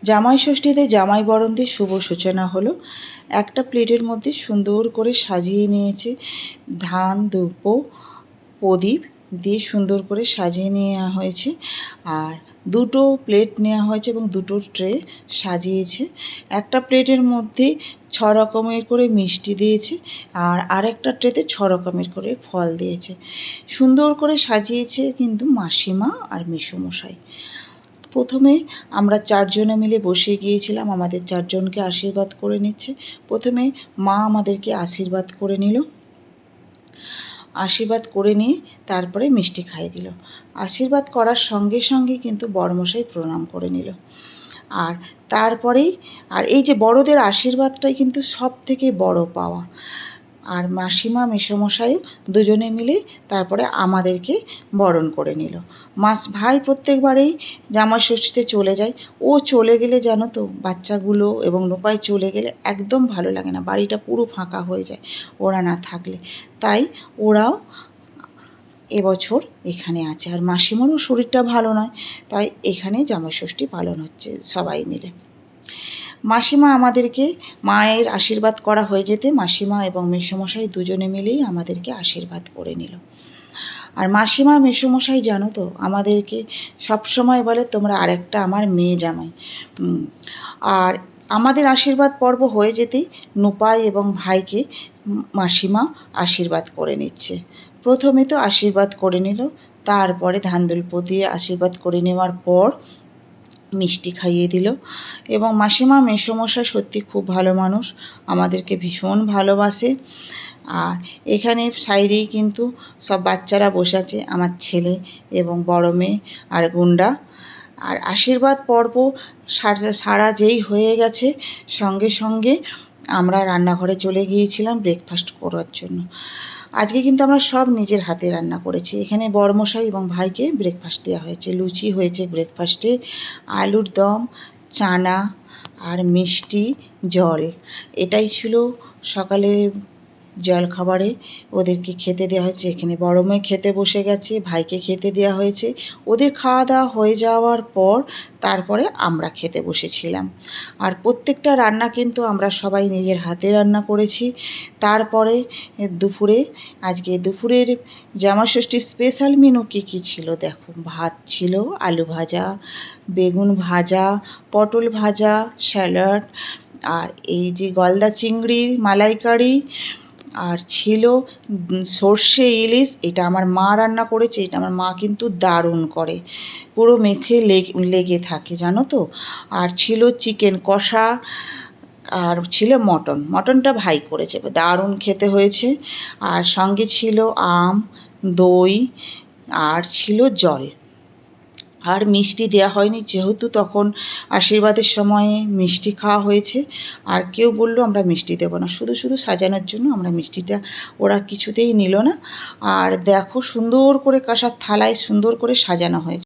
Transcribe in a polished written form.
জামাই ষষ্ঠীতে জামাই বরণ দিয়ে শুভ সূচনা হলো। একটা প্লেটের মধ্যে সুন্দর করে সাজিয়ে নিয়েছে ধান, ধূপ, প্রদীপ দিয়ে সুন্দর করে সাজিয়ে নেওয়া হয়েছে। আর দুটো প্লেট নেওয়া হয়েছে এবং দুটো ট্রে সাজিয়েছে। একটা প্লেটের মধ্যে 6 রকমের করে মিষ্টি দিয়েছে, আর আরেকটা ট্রেতে 6 রকমের করে ফল দিয়েছে। সুন্দর করে সাজিয়েছে কিন্তু মাসিমা আর মেসোমশাই। প্রথমে আমরা 4 জনে মিলে বসে গিয়েছিলাম, আমাদের 4 জনকে আশীর্বাদ করে নিচ্ছে। প্রথমে মা আমাদেরকে আশীর্বাদ করে নিল। আশীর্বাদ করে নিয়ে তারপরে মিষ্টি খাইয়ে দিল। আশীর্বাদ করার সঙ্গে সঙ্গে কিন্তু বড়মশাই প্রণাম করে নিল। আর তারপরেই এই যে বড়দের আশীর্বাদটাই কিন্তু সবথেকে বড় পাওয়া। আর মাসিমা মেসোমশাইও দুজনে মিলে তারপরে আমাদেরকে বরণ করে নিল। ভাই প্রত্যেকবারেই জামাই ষষ্ঠীতে চলে যায়। ও চলে গেলে জানো তো, বাচ্চাগুলো এবং নোপাই চলে গেলে একদম ভালো লাগে না, বাড়িটা পুরো ফাঁকা হয়ে যায় ওরা না থাকলে। তাই ওরাও এবছর এখানে আছে। আর মাসিমারও শরীরটা ভালো নয়, তাই এখানে জামাই ষষ্ঠী পালন হচ্ছে সবাই মিলে। মাসিমা আমাদেরকে, মায়ের আশীর্বাদ করা হয়ে যেতে মাসিমা এবং মেসোমশাই দুজনে মিলেই আমাদেরকে আশীর্বাদ করে নিল। আর মাসিমা মেসোমশাই জানো তো, আমাদেরকে সবসময় বলে তোমরা আরেকটা আমার মেয়ে জামাই। আর আমাদের আশীর্বাদ পর্ব হয়ে যেতেই নুপাই এবং ভাইকে মাসিমা আশীর্বাদ করে নিচ্ছে। প্রথমে তো আশীর্বাদ করে নিল, তারপরে ধানদুল্প দিয়ে আশীর্বাদ করে নেওয়ার পর মিষ্টি খাইয়ে দিল। এবং মাসিমা মেসোমশাই সত্যি খুব ভালো মানুষ, আমাদেরকে ভীষণ ভালোবাসে। আর এখানে সাইডেই কিন্তু সব বাচ্চারা বসে আছে, আমার ছেলে এবং বড় মেয়ে আর গুন্ডা। আর আশীর্বাদ পর্ব সারা যেই হয়ে গেছে, সঙ্গে সঙ্গে আমরা রান্নাঘরে চলে গিয়েছিলাম ব্রেকফাস্ট করার জন্য। আজকে কিন্তু আমরা সব নিজের হাতে রান্না করেছি। এখানে বড়মশাই এবং ভাইকে ব্রেকফাস্ট দেওয়া হয়েছে। লুচি হয়েছে ব্রেকফাস্টে, আলুর দম, চানা আর মিষ্টি, জল। এটাই ছিল সকালের জলখাবারে ওদেরকে খেতে দেওয়া হয়েছে। এখানে বড় মেয়ে খেতে বসে গেছে, ভাইকে খেতে দেওয়া হয়েছে। ওদের খাওয়া দাওয়া হয়ে যাওয়ার পর তারপরে আমরা খেতে বসেছিলাম। আর প্রত্যেকটা রান্না কিন্তু আমরা সবাই নিজের হাতে রান্না করেছি। তারপরে আজকে দুপুরের জামাই ষষ্ঠীর স্পেশাল মেনু কী কী ছিল দেখো। ভাত ছিল, আলু ভাজা, বেগুন ভাজা, পটল ভাজা, স্যালাড, আর এই যে গলদা চিংড়ির মালাইকারি, আর ছিল সর্ষে ইলিশ। এটা আমার মা রান্না করেছে। এটা আমার মা কিন্তু দারুণ করে, পুরো মেখে লেগে থাকে জানো তো। আর ছিল চিকেন কষা, আর ছিল মটনটা ভাই করেছে, দারুণ খেতে হয়েছে। আর সঙ্গে ছিল আম, দই, আর ছিল জল। আর মিষ্টি দেওয়া হয়নি, যেহেতু তখন আশীর্বাদের সময়ে মিষ্টি খাওয়া হয়েছে। আর কেউ বলল আমরা মিষ্টি দেবো না, শুধু শুধু সাজানোর জন্য আমরা মিষ্টিটা ওরা কিছুতেই নিল না। আর দেখো সুন্দর করে কাঁসার থালায় সুন্দর করে সাজানো হয়েছে।